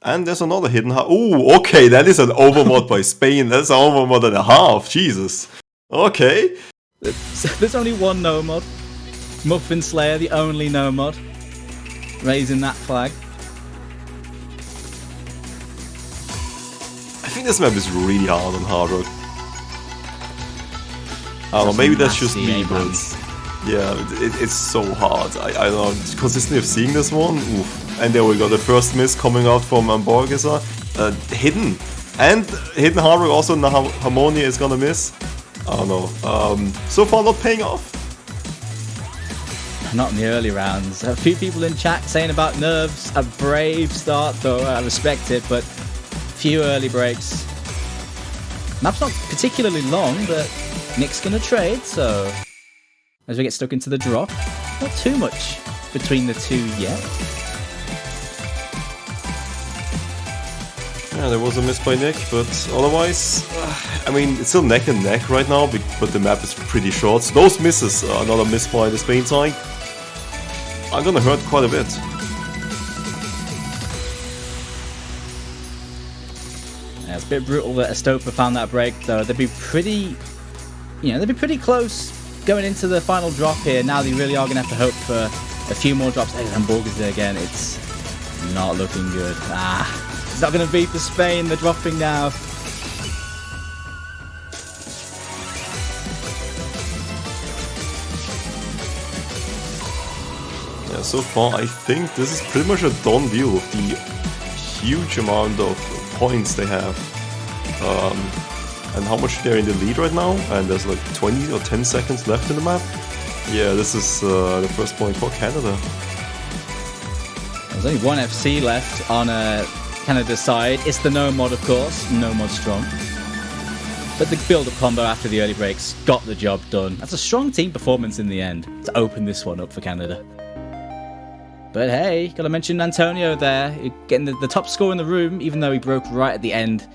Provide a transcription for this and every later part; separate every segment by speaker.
Speaker 1: And there's another hidden half. Ooh, okay, that is an overmod by Spain. That's an overmod and a half. Jesus. Okay.
Speaker 2: There's only one no mod. Muffin Slayer, the only no mod. Raising that flag.
Speaker 1: I think this map is really hard on Hard Rock. I don't know, maybe that's just me, but yeah, it's so hard. I don't know, consistently of seeing this one. Oof. And there we go, the first miss coming out from amborgesa. Hidden. And Hidden Hard Rock also in the NHarmonia is gonna miss. I don't know. So far not paying off.
Speaker 2: Not in the early rounds. A few people in chat saying about nerves. A brave start though, I respect it, but few early breaks. Map's not particularly long, but Nick's gonna trade, so as we get stuck into the drop, not too much between the two yet.
Speaker 1: Yeah, there was a miss by Nick, but otherwise, I mean, it's still neck and neck right now, but the map is pretty short. So those misses, another miss by the Spain side, are gonna hurt quite a bit.
Speaker 2: Yeah, it's a bit brutal that Estopa found that break, though. They'd be pretty, they'd be pretty close going into the final drop here. Now they really are gonna have to hope for a few more drops. Hey, Hamburger's there again. It's not looking good. It's not going to be for Spain. They're dropping now.
Speaker 1: Yeah, so far I think this is pretty much a done deal with the huge amount of points they have. And how much they're in the lead right now. And there's like 20 or 10 seconds left in the map. Yeah, this is the first point for Canada.
Speaker 2: There's only one FC left on Canada's side. It's the no mod, of course. No mod strong. But the build-up combo after the early breaks got the job done. That's a strong team performance in the end to open this one up for Canada. But hey, gotta mention Antonio there, getting the top score in the room, even though he broke right at the end.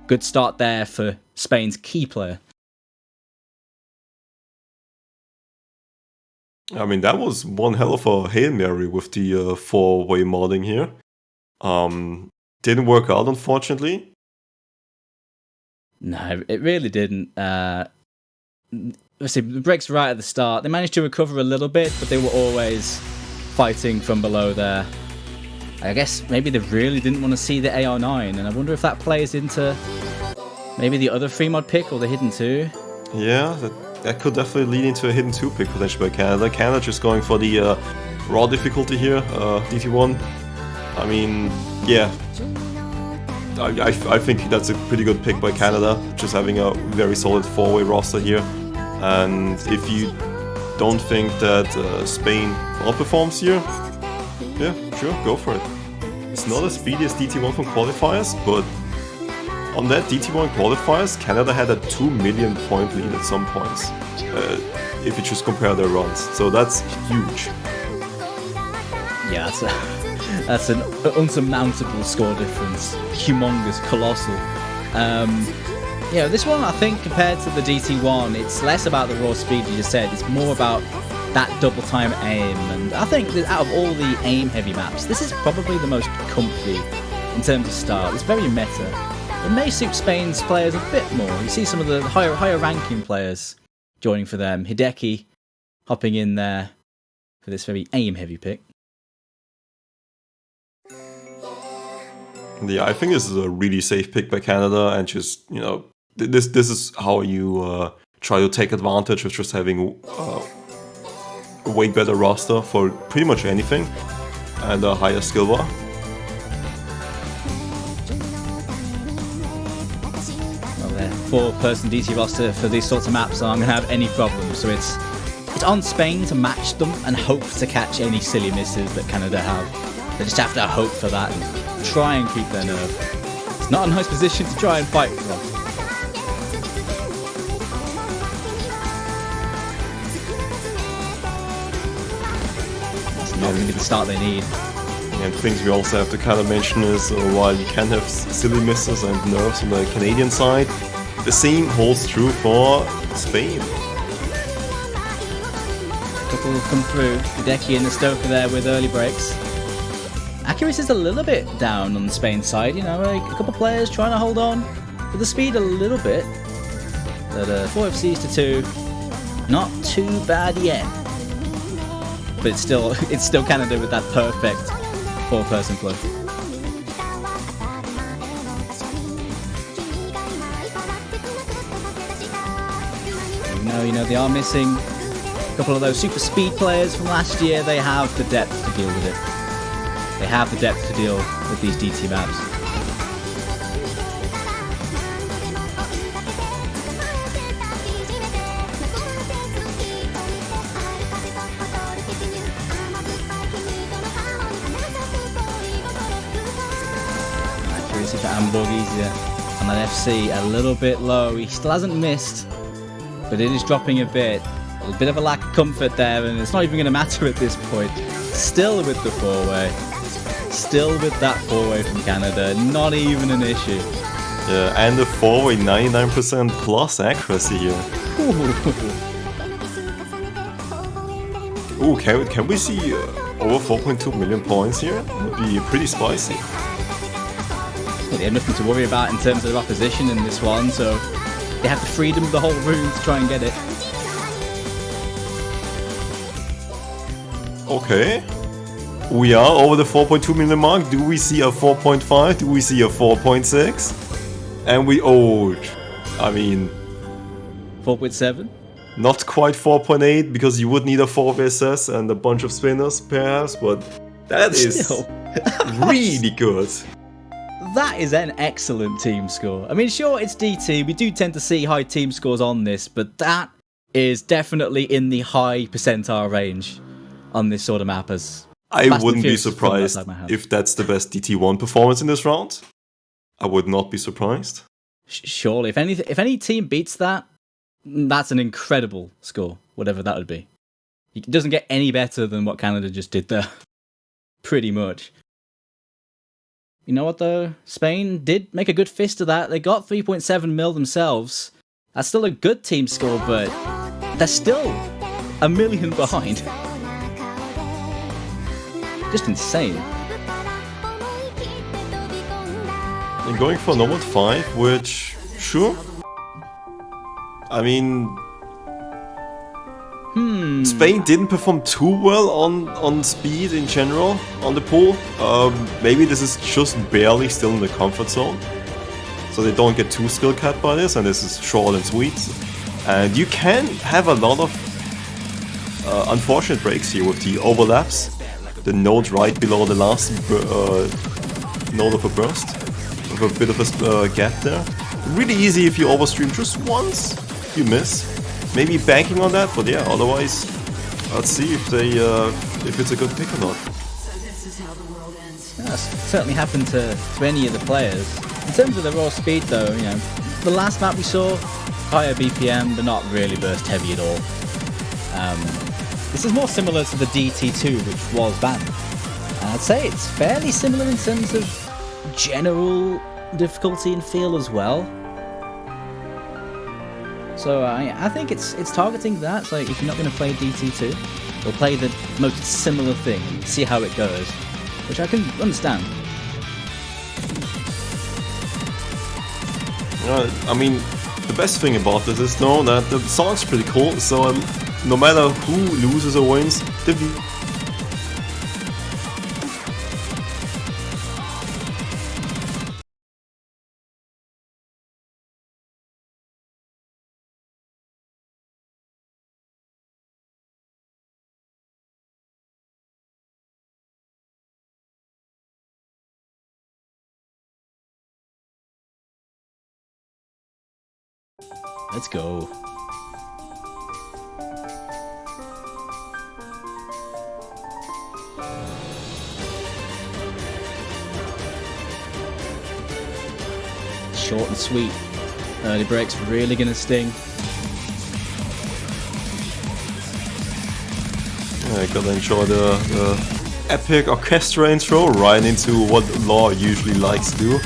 Speaker 2: Good start there for Spain's key player.
Speaker 1: I mean, that was one hell of a Hail Mary with the four-way modding here. Didn't work out, unfortunately.
Speaker 2: No, it really didn't. Let's see, the breaks right at the start. They managed to recover a little bit, but they were always fighting from below there. I guess maybe they really didn't want to see the AR9, and I wonder if that plays into maybe the other free mod pick or the hidden 2.
Speaker 1: Yeah, that could definitely lead into a hidden 2 pick potentially by Canada. Canada just going for the raw difficulty here, DT1. I mean, yeah. I think that's a pretty good pick by Canada, just having a very solid four-way roster here. And if you don't think that Spain outperforms here, yeah, sure, go for it. It's not as speedy as DT1 from qualifiers, but on that DT1 qualifiers, Canada had a 2 million point lead at some points, if you just compare their runs. So that's huge.
Speaker 2: Yeah, that's an unsurmountable score difference. Humongous, colossal. Yeah, this one, I think, compared to the DT1, it's less about the raw speed you just said. It's more about that double time aim. And I think that out of all the aim heavy maps, this is probably the most comfy in terms of start. It's very meta. It may suit Spain's players a bit more. You see some of the higher ranking players joining for them. Hideki hopping in there for this very aim heavy pick.
Speaker 1: Yeah, I think this is a really safe pick by Canada, and just, this is how you try to take advantage of just having a way better roster for pretty much anything, and a higher skill bar.
Speaker 2: Well, they're 4-person DT roster for these sorts of maps aren't going to have any problems, so it's on Spain to match them and hope to catch any silly misses that Canada have. They just have to hope for that and try and keep their nerve. It's not a nice position to try and fight from. It's not going to be the start they need.
Speaker 1: And things we also have to kind of mention is, while you can have silly misses and nerves on the Canadian side, the same holds true for Spain.
Speaker 2: A couple will come through. Hideki and Estopa there with early breaks. Accuracy is a little bit down on Spain's side, you know, like a couple players trying to hold on with the speed a little bit. But 4 FCs to 2, not too bad yet. But it's still Canada with that perfect 4-person flow. You know, they are missing a couple of those super speed players from last year. They have the depth to deal with it. They have the depth to deal with these DT maps. Accuracy for amborgesa on that FC a little bit low. He still hasn't missed, but it is dropping a bit. A bit of a lack of comfort there, and it's not even going to matter at this point. Still with the 4-way. Still with that 4-way from Canada. Not even an issue.
Speaker 1: Yeah, and the 4-way 99% plus accuracy here. Ooh, can we see over 4.2 million points here? Would be pretty spicy.
Speaker 2: Well, they have nothing to worry about in terms of opposition in this one, so they have the freedom of the whole room to try and get it.
Speaker 1: Okay. We are over the 4.2 million mark. Do we see a 4.5? Do we see a 4.6? And I mean...
Speaker 2: 4.7?
Speaker 1: Not quite 4.8, because you would need a 4 VSS and a bunch of spinners, perhaps, but that is really good.
Speaker 2: That is an excellent team score. I mean, sure, it's DT. We do tend to see high team scores on this, but that is definitely in the high percentile range on this sort of map. As
Speaker 1: I wouldn't be surprised if that's the best DT1 performance in this round. I would not be surprised.
Speaker 2: Surely, if any team beats that, that's an incredible score, whatever that would be. It doesn't get any better than what Canada just did there. Pretty much. You know what though? Spain did make a good fist of that. They got 3.7 mil themselves. That's still a good team score, but they're still a million behind. Just insane.
Speaker 1: And going for normal 5, which, sure. I mean... Spain didn't perform too well on speed in general on the pool. Maybe this is just barely still in the comfort zone, so they don't get too skill capped by this, and this is short and sweet. And you can have a lot of unfortunate breaks here with the overlaps. The node right below the last node of a burst, with a bit of a gap there. Really easy if you overstream just once, you miss. Maybe banking on that, but yeah, otherwise, let's see if it's a good pick or not.
Speaker 2: That's certainly happened to any of the players. In terms of the raw speed though, you know, the last map we saw, higher BPM, but not really burst heavy at all. This is more similar to the DT2, which was banned. And I'd say it's fairly similar in terms of general difficulty and feel as well. So I think it's targeting that. So if you're not going to play DT2, we'll play the most similar thing, see how it goes, which I can understand.
Speaker 1: I mean, the best thing about this is though that the song's pretty cool. So no matter who loses or wins, the
Speaker 2: Let's go. Short and sweet. Early breaks really gonna sting.
Speaker 1: I gotta enjoy the epic orchestra intro right into what Law usually likes to do.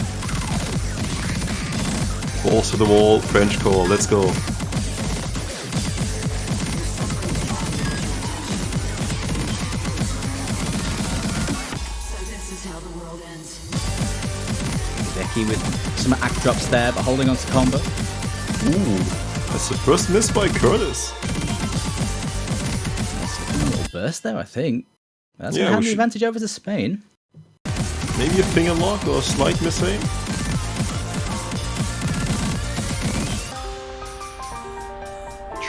Speaker 1: Balls to the wall, French call, let's go.
Speaker 2: Hideki with some act drops there, but holding on to combo.
Speaker 1: Ooh, that's the first miss by Kurtis.
Speaker 2: That's a little burst there, I think. That's
Speaker 1: Yeah,
Speaker 2: going to hand the advantage over to Spain.
Speaker 1: Maybe a finger lock or a slight misaim.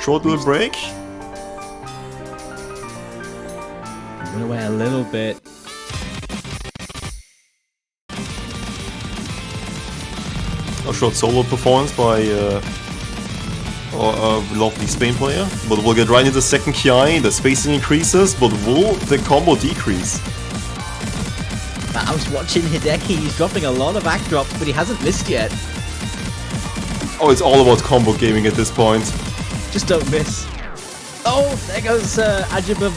Speaker 1: Short little break.
Speaker 2: Run away a little bit.
Speaker 1: A short solo performance by a lovely Spain player. But we'll get right into the second Ki, the spacing increases, but will the combo decrease?
Speaker 2: I was watching Hideki, he's dropping a lot of act drops, but he hasn't missed yet.
Speaker 1: Oh, it's all about combo gaming at this point.
Speaker 2: Just don't miss. Oh, there goes AbejaIvan.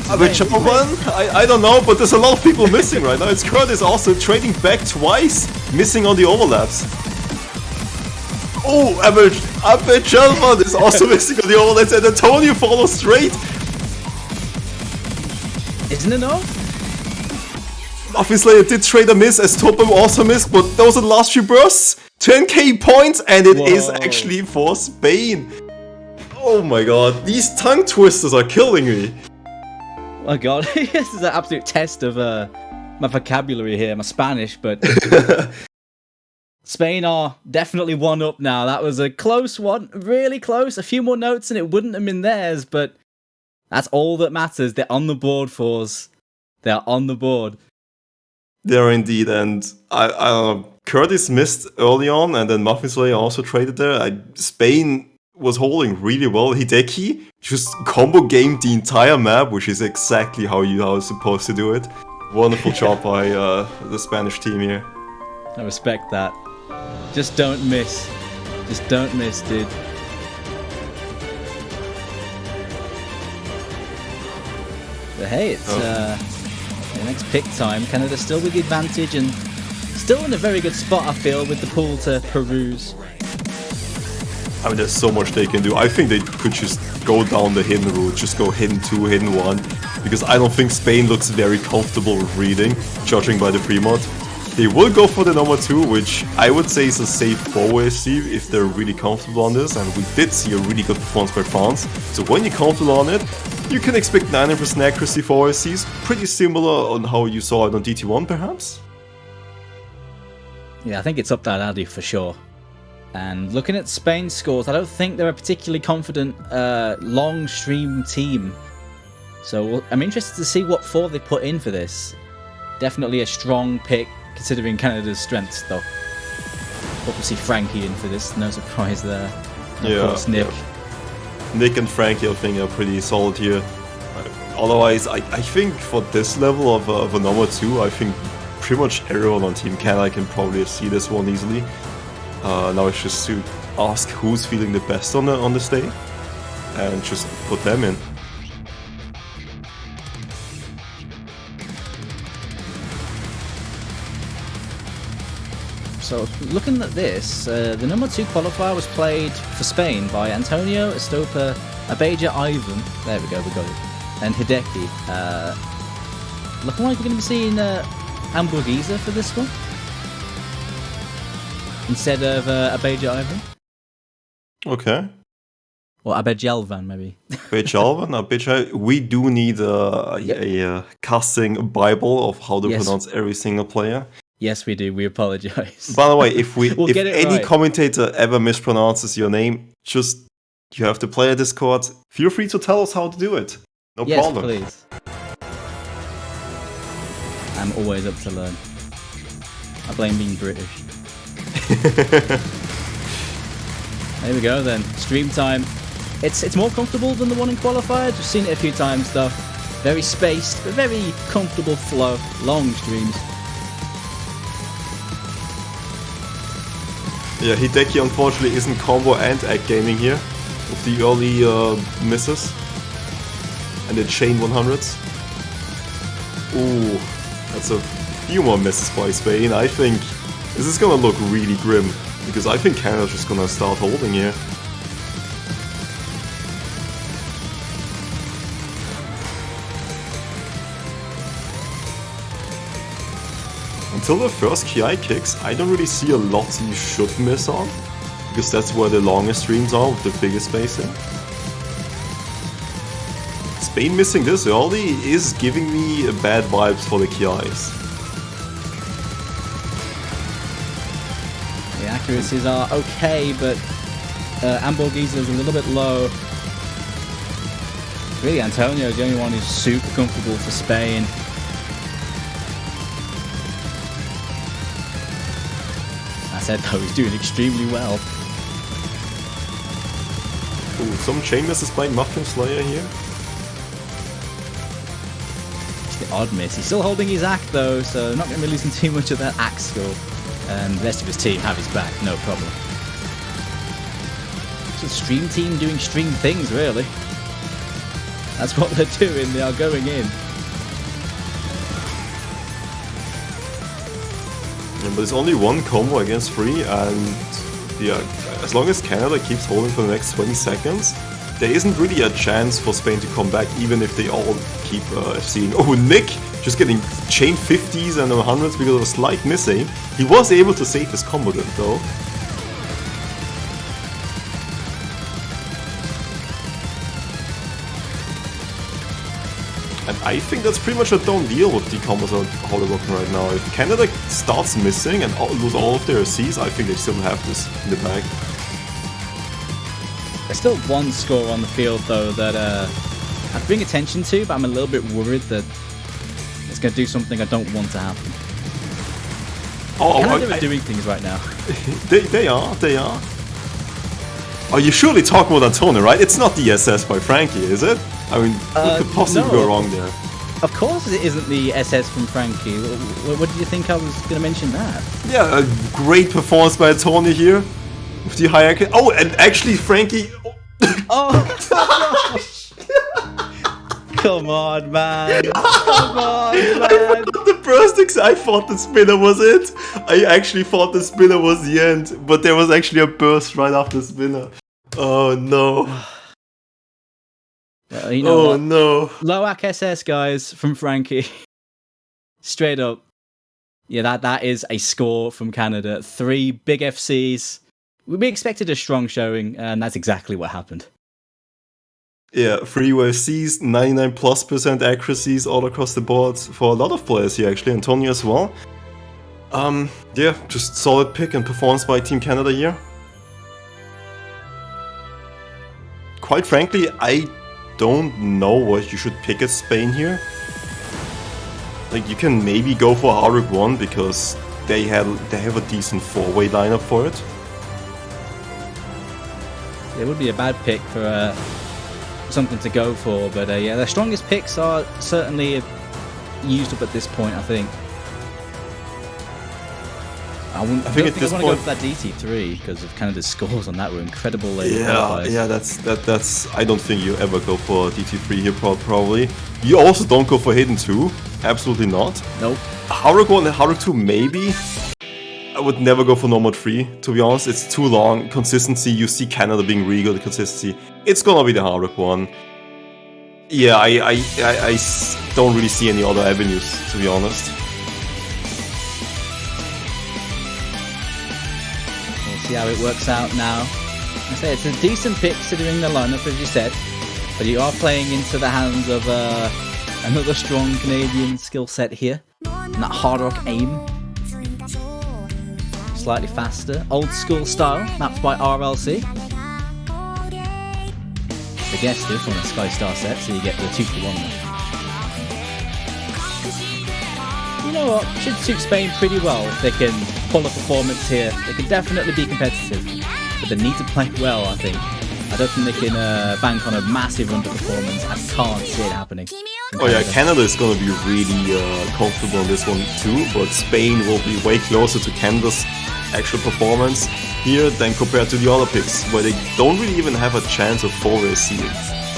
Speaker 1: AbejaIvan? I don't know, but there's a lot of people missing right now. It's Kurtis also trading back twice, missing on the overlaps. Oh, AbejaIvan is also missing on the overlaps, and Antonio follows straight.
Speaker 2: Isn't it enough?
Speaker 1: Obviously, it did trade a miss, Estopa also missed, but those are the last few bursts. 10k points, and it is actually for Spain. Oh my god, these tongue twisters are killing me.
Speaker 2: Oh my god, this is an absolute test of my vocabulary here, my Spanish, but Spain are definitely one up now. That was a close one, really close. A few more notes and it wouldn't have been theirs, but that's all that matters. They're on the board, Force. They're on the board.
Speaker 1: They're indeed, and I don't know. Kurtis missed early on, and then Mappool also traded there. Spain was holding really well. Hideki just combo gamed the entire map, which is exactly how you're supposed to do it. Wonderful job by the Spanish team here.
Speaker 2: I respect that. Just don't miss. Just don't miss, dude. But hey, it's the next pick time. Canada still with the advantage and still in a very good spot, I feel, with the pool to peruse.
Speaker 1: I mean, there's so much they can do. I think they could just go down the hidden route, just go hidden 2, hidden 1, because I don't think Spain looks very comfortable with reading, judging by the pre-mod. They will go for the number 2, which I would say is a safe 4-way Steve if they're really comfortable on this, and we did see a really good performance by France. So when you're comfortable on it, you can expect 90% accuracy 4-way Cs, pretty similar on how you saw it on DT1 perhaps?
Speaker 2: Yeah, I think it's up that alley for sure. And looking at Spain's scores, I don't think they're a particularly confident long stream team. So I'm interested to see what 4 they put in for this. Definitely a strong pick considering Canada's strengths though. Hope to see Frankie in for this, no surprise there. And of course Nick.
Speaker 1: Yeah. Nick and Frankie I think are pretty solid here. Otherwise, I think for this level of a number 2, I think pretty much everyone on Team Canada can probably see this one easily. Now it's just to ask who's feeling the best on the stage and just put them in.
Speaker 2: So looking at this, the number 2 qualifier was played for Spain by Antonio, Estopa, AbejaIvan, there we go, we got it, and Hideki. Looking like we're going to be seeing amborgesa for this one instead of AbejaIvan.
Speaker 1: Okay.
Speaker 2: Or AbejaIvan, maybe.
Speaker 1: AbejaIvan, we do need a casting bible of how to pronounce every single player.
Speaker 2: Yes, we do. We apologize.
Speaker 1: By the way, if any
Speaker 2: right.
Speaker 1: commentator ever mispronounces your name, just you have to play a Discord. Feel free to tell us how to do it. No problem.
Speaker 2: Yes, please. I'm always up to learn. I blame being British. There we go then. Stream time. It's more comfortable than the one in Qualifier. Just seen it a few times though. Very spaced, but very comfortable flow. Long streams.
Speaker 1: Yeah, Hideki unfortunately isn't combo and egg gaming here with the early misses and the chain 100s. Ooh, that's a few more misses by Spain. I think this is gonna look really grim because I think Canada's just gonna start holding here. Until the first KI kicks, I don't really see a lot you should miss on, because that's where the longest streams are with the biggest spacing. Spain missing this early is giving me bad vibes for the KIs.
Speaker 2: The accuracies are okay, but amborgesa is a little bit low. Really, Antonio is the only one who's super comfortable for Spain. I said though, he's doing extremely well.
Speaker 1: Ooh, some chain misses by Muffin Slayer here.
Speaker 2: It's the odd miss. He's still holding his axe though, so not going to be losing too much of that axe skill. And the rest of his team have his back, no problem. So the stream team doing stream things, really. That's what they're doing, they are going in.
Speaker 1: Yeah, but there's only one combo against 3, and yeah, as long as Canada keeps holding for the next 20 seconds, there isn't really a chance for Spain to come back, even if they all keep FCing. Oh, Nick just getting chain 50s and 100s because of a slight missing. He was able to save his combo though. And I think that's pretty much a done deal with the combos on how they're working right now. If Canada starts missing and lose all of their Cs, I think they still have this in the bag.
Speaker 2: There's still one score on the field though that I bring attention to, but I'm a little bit worried that it's going to do something I don't want to happen. Canada are doing things right now.
Speaker 1: They are. Oh, you're surely talking about Antonio, right? It's not the SS by Frankie, is it? I mean, what could possibly go wrong there?
Speaker 2: Of course it isn't the SS from Frankie. What did you think I was going to mention that?
Speaker 1: Yeah, a great performance by Antonio here. With the high accuracy. Oh, and actually Frankie...
Speaker 2: Oh! Come on, man. Come on, man.
Speaker 1: I thought the burst, I thought the spinner was it. I actually thought the spinner was the end, but there was actually a burst right after the spinner. Oh no.
Speaker 2: You know what?
Speaker 1: No.
Speaker 2: Low-ac SS, guys, from Frankie. Straight up. Yeah, that is a score from Canada. 3 big FCs. We expected a strong showing, and that's exactly what happened.
Speaker 1: Yeah, 3 UFCs, 99+% accuracies all across the board for a lot of players here, actually, Antonio as well. Yeah, just solid pick and performance by Team Canada here. Quite frankly, I don't know what you should pick at Spain here. Like, you can maybe go for Haruk 1 because they have a decent 4-way lineup for it.
Speaker 2: It would be a bad pick for something to go for, but yeah, their strongest picks are certainly used up at this point, I think. I don't think I want to go for that DT3 because of Canada's scores on that were incredible.
Speaker 1: Yeah, that's. I don't think you ever go for DT3 here, probably. You also don't go for Hidden 2, absolutely not.
Speaker 2: Nope.
Speaker 1: Haruk 1 and Haruk 2 maybe. I would never go for Normal 3, to be honest. It's too long. Consistency, you see Canada being really good at consistency. It's gonna be the Haruk 1. Yeah, I don't really see any other avenues, to be honest.
Speaker 2: We'll see how it works out now. I say it's a decent pick considering the lineup, as you said, but you are playing into the hands of another strong Canadian skill set here. And that hard rock aim. Slightly faster, old school style, mapped by RLC. I guess this one a Sky Star set, so you get the 2-for-1 there. You know what? Should suit Spain pretty well if they can pull a performance here. They can definitely be competitive, but they need to play well, I think. I don't think they can bank on a massive underperformance. I can't see it happening.
Speaker 1: Oh yeah, Canada is going to be really comfortable on this one too, but Spain will be way closer to Canada's actual performance here than compared to the other picks, where they don't really even have a chance of 4-way C.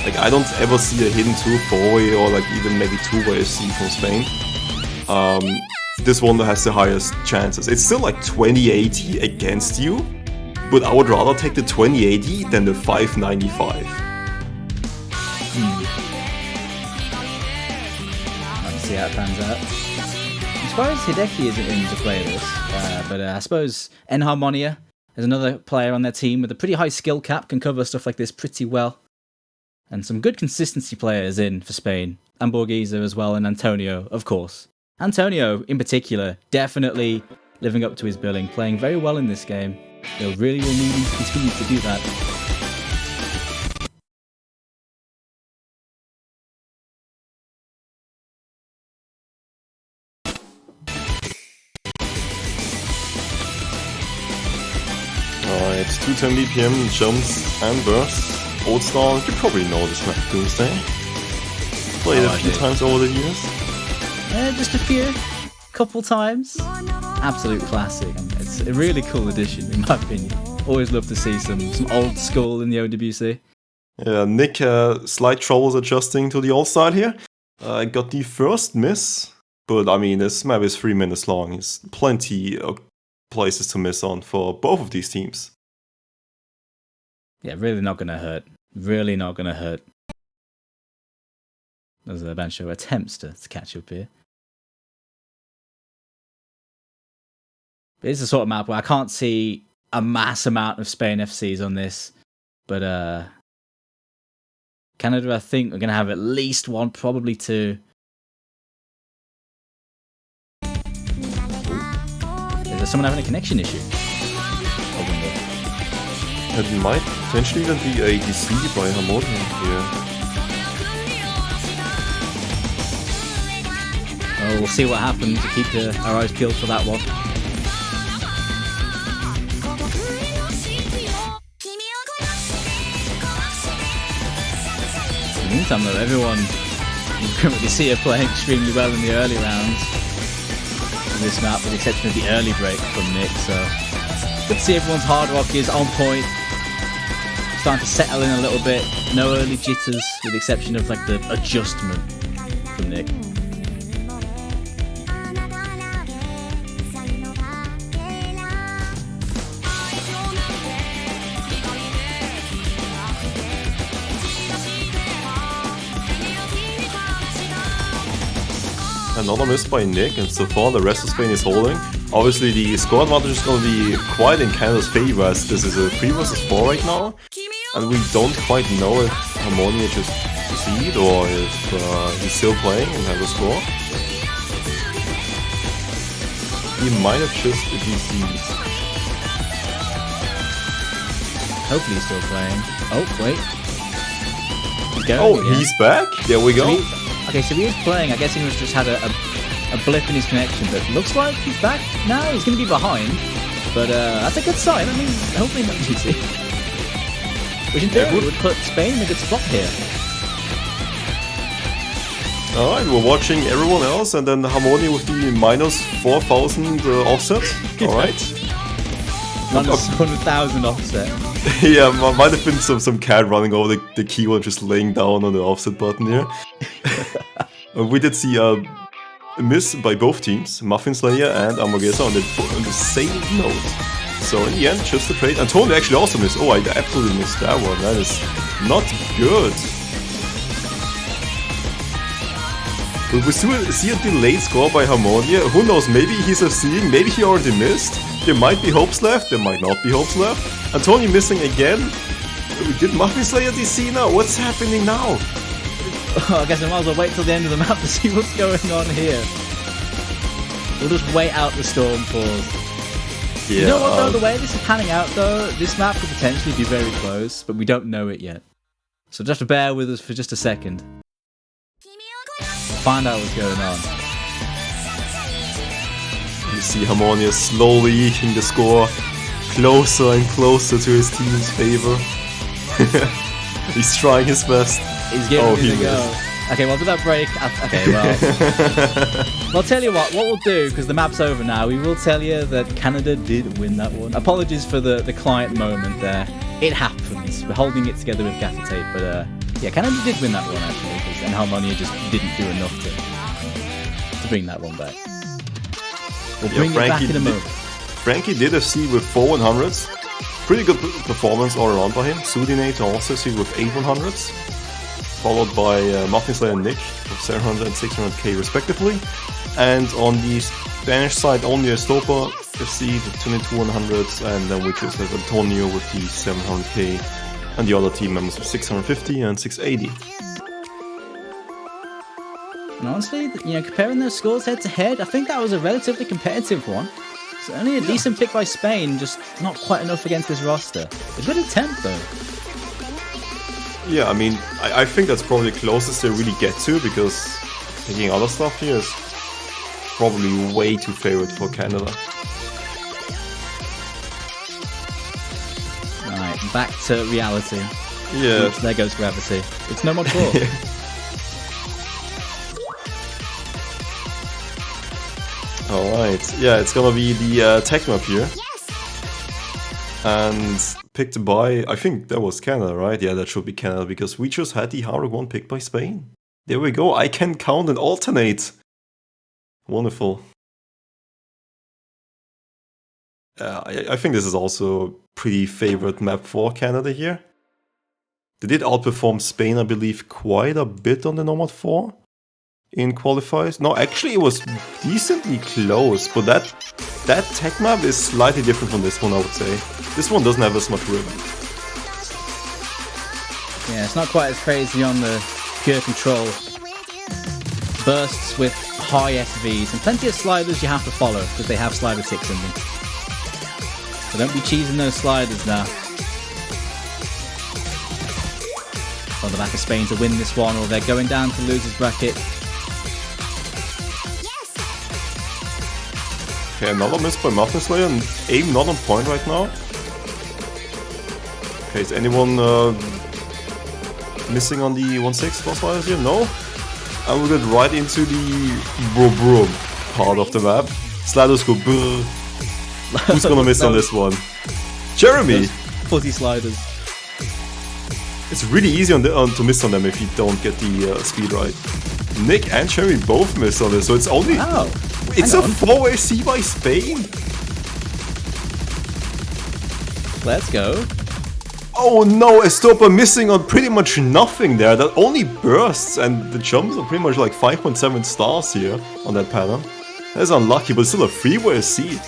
Speaker 1: Like, I don't ever see a Hidden 2 4-way or like even maybe 2-way C from Spain. This one has the highest chances. It's still like 2080 against you, but I would rather take the 2080 than the 595.
Speaker 2: Let's see how it pans out. surprised Hideki isn't in to play this, but I suppose NHarmonia is another player on their team with a pretty high skill cap, can cover stuff like this pretty well. And some good consistency players in for Spain. Amborgesa as well, and Antonio, of course. Antonio, in particular, definitely living up to his billing, playing very well in this game. They really will need him to continue to do that.
Speaker 1: Alright, 2:10 PM, jumps and bursts. Old style, you probably know this map, Doomsday. Played it a few times over the years.
Speaker 2: Yeah, just a few. Couple times. Absolute classic. It's a really cool addition, in my opinion. Always love to see some old school in the OWC.
Speaker 1: Yeah, Nick, slight troubles adjusting to the old style here. I got the first miss, but I mean, this map is 3 minutes long. It's plenty of places to miss on for both of these teams.
Speaker 2: Yeah, really not going to hurt. Really not going to hurt. As Bairechuu attempts to catch up here. But it's the sort of map where I can't see a mass amount of Spain FCs on this. But Canada, I think, are going to have at least one, probably two. Is there someone having a connection issue? I wonder.
Speaker 1: It might potentially even be a DC by Harmonia here.
Speaker 2: Oh, we'll see what happens. We'll keep our eyes peeled for that one. In the meantime, though, everyone you currently see are playing extremely well in the early rounds of this map, with the exception of the early break from Nick. So good to see everyone's hard rock is on point. Starting to settle in a little bit. No early jitters, with the exception of like the adjustment from Nick.
Speaker 1: Another miss by Nick, and so far the rest of Spain is holding. Obviously the score advantage is going to be quite in Canada's favor, as this is a 3 versus 4 right now. And we don't quite know if Harmonia just deceived or if he's still playing and has a score. He might have just deceived.
Speaker 2: Hopefully he's still playing. Oh, wait.
Speaker 1: Oh, he's back? There we go.
Speaker 2: Okay, so he is playing. I guess he must just had a blip in his connection, but looks like he's back now. He's going to be behind, but that's a good sign. I mean, hopefully not GC. Which in theory would put Spain in a good spot here.
Speaker 1: Alright, we're watching everyone else, and then Harmonia with the minus 4,000 offset. Alright.
Speaker 2: Minus 100,000 offset.
Speaker 1: Yeah, might have been some cat running over the keyboard, just laying down on the offset button here. We did see a miss by both teams, Muffin Slayer and Amborgesa, on the same note. So in the end, just a trade. Antonio actually also missed. Oh, I absolutely missed that one. That is not good. But we still see a delayed score by Harmonia. Who knows, maybe he's seeing, maybe he already missed. There might be hopes left, there might not be hopes left. Antonio missing again. Did Muffin Slayer DC now? What's happening now?
Speaker 2: Oh, I guess I might as well wait till the end of the map to see what's going on here. We'll just wait out the storm pause. Yeah, you know what though, the way this is panning out though, this map could potentially be very close, but we don't know it yet. So just have to bear with us for just a second. Find out what's going on.
Speaker 1: You see Harmonia slowly eking the score closer and closer to his team's favor. He's trying his best.
Speaker 2: He's giving it a go. Okay, well, with that break, okay, well, I'll tell you what we'll do, because the map's over now, we will tell you that Canada did win that one. Apologies for the client moment there. It happens. We're holding it together with gaffer tape, but yeah, Canada did win that one, actually, and Harmonia just didn't do enough to bring that one back. We'll bring it back in a moment.
Speaker 1: Frankie did a C with 4 100s. Pretty good performance all around by him. Xootynator also C with 8 100s. followed by Muffin Slayer and Nick with 700 and 600k respectively. And on the Spanish side, only Estopa FC with 2200s, and then we just have Antonio with the 700k, and the other team members with 650 and 680.
Speaker 2: And honestly, comparing those scores head to head, I think that was a relatively competitive one. It's only a decent pick by Spain, just not quite enough against this roster. A good attempt though.
Speaker 1: Yeah, I mean, I think that's probably the closest they really get to, because picking other stuff here is probably way too favorite for Canada.
Speaker 2: Alright, back to reality.
Speaker 1: Yeah.
Speaker 2: Oops, there goes gravity. It's no mod 4.
Speaker 1: Alright, yeah, it's gonna be the tech map here. And picked by, I think that was Canada, right? Yeah, that should be Canada, because we just had the hard one picked by Spain. There we go, I can count and alternate. Wonderful. I think this is also pretty favorite map for Canada here. They did outperform Spain, I believe, quite a bit on the Nomad 4 in qualifiers. No, actually it was decently close, but that tech map is slightly different from this one, I would say. This one doesn't have as much ribbon.
Speaker 2: Yeah, it's not quite as crazy on the pure control. Bursts with high SVs and plenty of sliders you have to follow, because they have slider 6 in them. So don't be cheesing those sliders now. On the back of Spain to win this one, or they're going down to losers bracket.
Speaker 1: Okay, another miss by Muffin Slayer, and aim not on point right now. Okay, is anyone missing on the 1-6 cross sliders here? No? And we'll get right into the bro part of the map. Sliders go brr. Who's gonna miss on this one? Jeremy!
Speaker 2: Fuzzy sliders.
Speaker 1: It's really easy to miss on them if you don't get the speed right. Nick and Jeremy both miss on this, so it's only...
Speaker 2: Oh,
Speaker 1: it's a 4-way C by Spain!
Speaker 2: Let's go.
Speaker 1: Oh no, Estopa missing on pretty much nothing there. That only bursts, and the jumps are pretty much like 5.7 stars here on that pattern. That's unlucky, but still a 3-way C.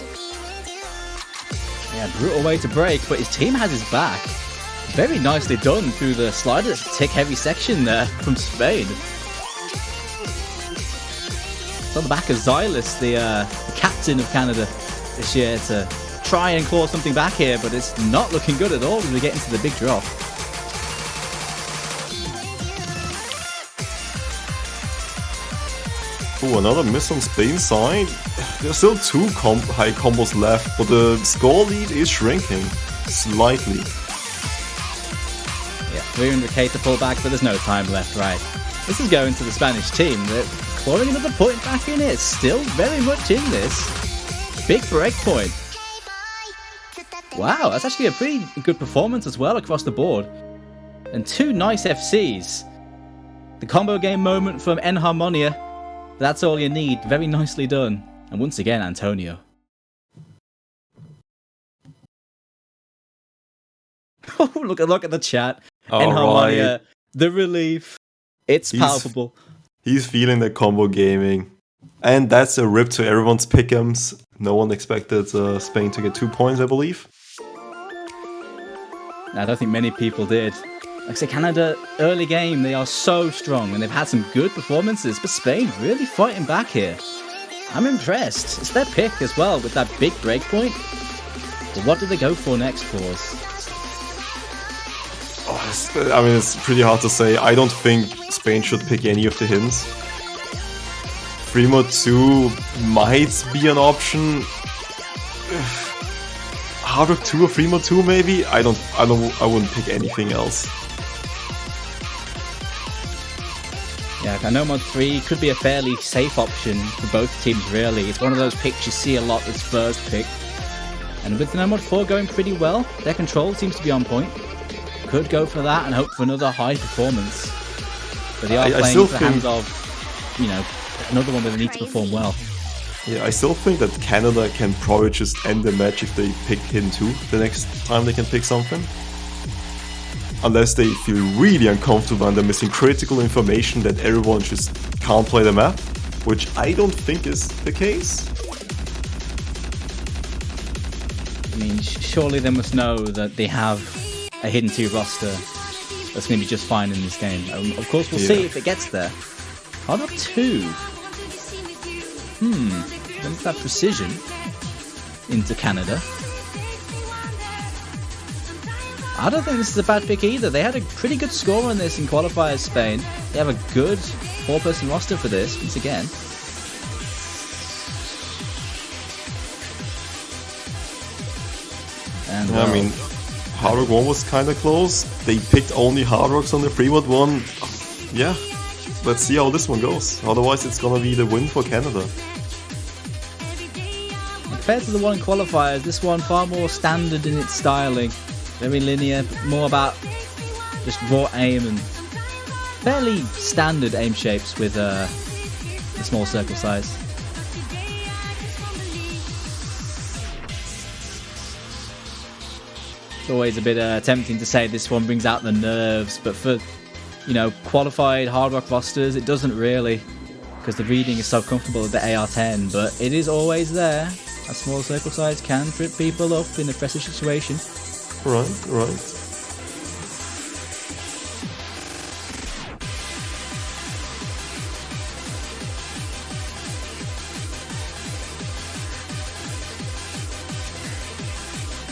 Speaker 2: Yeah, brutal way to break, but his team has his back. Very nicely done through the slider tick heavy section there from Spain. It's on the back of Zylice, the captain of Canada this year, to try and claw something back here, but it's not looking good at all as we get into the big drop.
Speaker 1: Oh, another miss on Spain's side. There's still 2 high combos left, but the score lead is shrinking slightly.
Speaker 2: Yeah, 300k to pull back, but there's no time left, right? This is going to the Spanish team. They're clawing another point back in it. Still very much in this. Big break point. Wow, that's actually a pretty good performance as well across the board. And 2 nice FCs. The combo game moment from NHarmonia. That's all you need. Very nicely done. And once again, Antonio. Oh, look at the chat. NHarmonia, right. The relief. It's palpable.
Speaker 1: He's feeling the combo gaming. And that's a rip to everyone's pick'ems. No one expected Spain to get 2 points, I believe.
Speaker 2: I don't think many people did. Like I say, Canada, early game, they are so strong and they've had some good performances, but Spain really fighting back here. I'm impressed. It's their pick as well with that big break point. But what do they go for next for us?
Speaker 1: Oh, I mean, it's pretty hard to say. I don't think Spain should pick any of the hints. 3 mod 2 might be an option. Hard rock 2 or 3 mod 2 maybe? I wouldn't pick anything else.
Speaker 2: Yeah, I know mod 3 could be a fairly safe option for both teams really. It's one of those picks you see a lot this first pick. And with the no mod 4 going pretty well, their control seems to be on point. Could go for that and hope for another high performance. But they are playing into the hands of, you know, another one where they need to perform well.
Speaker 1: Yeah, I still think that Canada can probably just end the match if they pick hidden 2 the next time they can pick something. unless they feel really uncomfortable and they're missing critical information that everyone just can't play the map, which I don't think is the case.
Speaker 2: I mean, surely they must know that they have a hidden 2 roster that's going to be just fine in this game. Of course, we'll see if it gets there. Hard Rock 2. Brings that precision into Canada. I don't think this is a bad pick either. They had a pretty good score on this in Qualifiers Spain. They have a good 4-person roster for this, once again. And,
Speaker 1: I mean, Hard Rock 1 was kind of close. They picked only Hard Rocks on the Freeworld one. Yeah, let's see how this one goes. Otherwise, it's gonna be the win for Canada.
Speaker 2: Compared to the one in Qualifiers, this one far more standard in its styling. Very linear, more about just raw aim and fairly standard aim shapes with a small circle size. It's always a bit tempting to say this one brings out the nerves, but for, you know, qualified Hard Rock rosters, it doesn't really, because the reading is so comfortable at the AR-10, but it is always there. A small circle size can trip people up in a pressure situation.
Speaker 1: Right.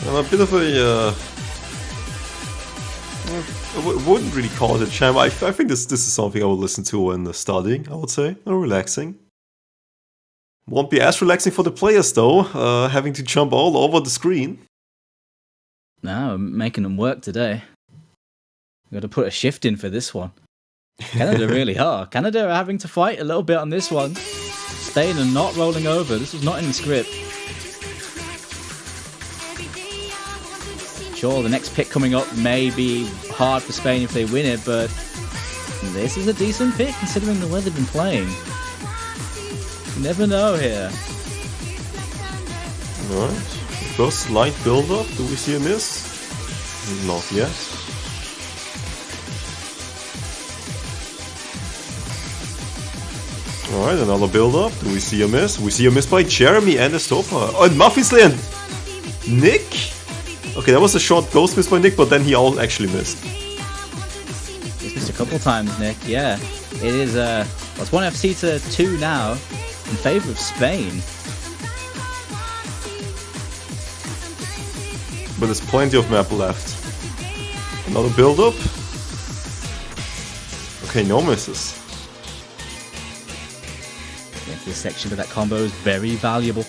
Speaker 1: I'm a bit of a I wouldn't really call it a champ. I think this is something I would listen to when studying, I would say, or relaxing. Won't be as relaxing for the players though, having to jump all over the screen.
Speaker 2: No, I'm making them work today. Got to put a shift in for this one. Canada really are. Canada are having to fight a little bit on this one. Spain are not rolling over. This was not in the script. Sure, the next pick coming up may be hard for Spain if they win it, but this is a decent pick considering the way they've been playing. You never know here.
Speaker 1: Alright. First light build up. Do we see a miss? Not yet. Alright, another build up. Do we see a miss? We see a miss by Jeremy and Estopa. Oh, and Muffysley and Nick? Okay, that was a short ghost miss by Nick, but then he all actually missed.
Speaker 2: He's missed a couple times, Nick. Yeah. It is, it's 1 FC to 2 now in favour of Spain.
Speaker 1: But there's plenty of map left. Another build up. Okay, no misses.
Speaker 2: Into this section, but that combo is very valuable.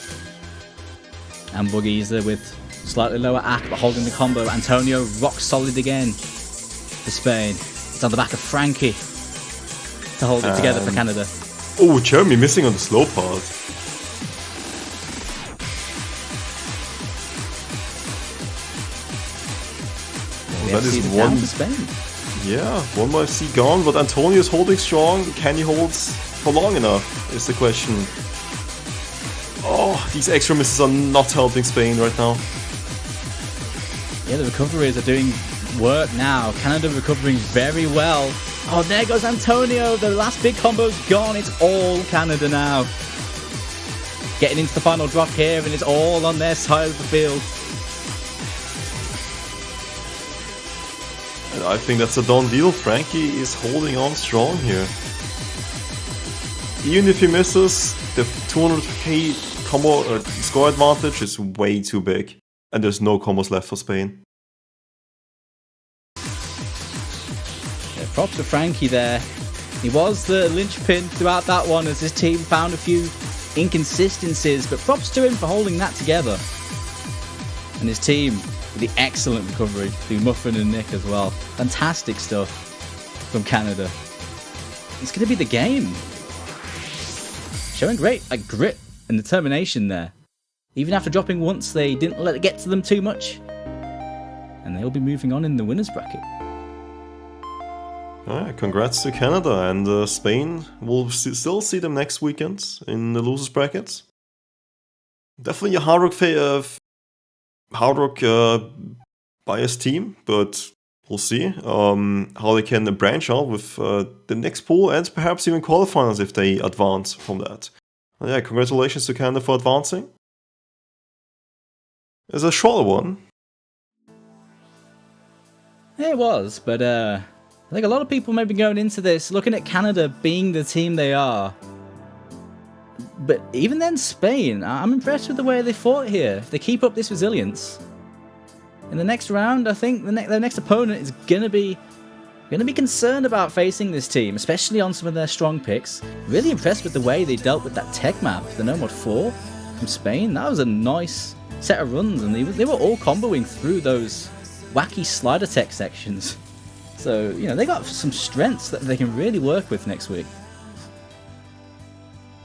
Speaker 2: Amborgesa with slightly lower AC, but holding the combo. Antonio rock solid again for Spain. It's on the back of Frankie to hold it together for Canada.
Speaker 1: Oh, Jeremy missing on the slow part. That is one. Yeah, one more FC gone, but Antonio is holding strong. Can he hold for long enough? Is the question. Oh, these extra misses are not helping Spain right now.
Speaker 2: Yeah, the recoveries are doing work now. Canada recovering very well. Oh, there goes Antonio. The last big combo's gone. It's all Canada now. Getting into the final drop here, and it's all on their side of the field.
Speaker 1: And I think that's a done deal. Frankie is holding on strong here. Even if he misses, the 200k combo score advantage is way too big. And there's no combos left for Spain.
Speaker 2: Yeah, props to Frankie there. He was the linchpin throughout that one as his team found a few inconsistencies, but props to him for holding that together. And his team with the excellent recovery through Muffin and Nick as well. Fantastic stuff from Canada. It's going to be the game. Showing great grit and determination there. Even after dropping once, they didn't let it get to them too much. And they'll be moving on in the winners bracket.
Speaker 1: Alright, congrats to Canada, and Spain will still see them next weekend in the losers brackets. Definitely a hard rock biased team, but we'll see how they can branch out with the next pool and perhaps even Qualifiers if they advance from that. Yeah, congratulations to Canada for advancing. It's a shorter one.
Speaker 2: Yeah, it was, but I think a lot of people may be going into this looking at Canada being the team they are. But even then, Spain, I'm impressed with the way they fought here. If they keep up this resilience, in the next round, I think their next opponent is gonna be concerned about facing this team, especially on some of their strong picks. Really impressed with the way they dealt with that tech map, the No Mod 4 from Spain. That was a nice set of runs, and they were all comboing through those wacky slider tech sections. So, you know, they got some strengths that they can really work with next week.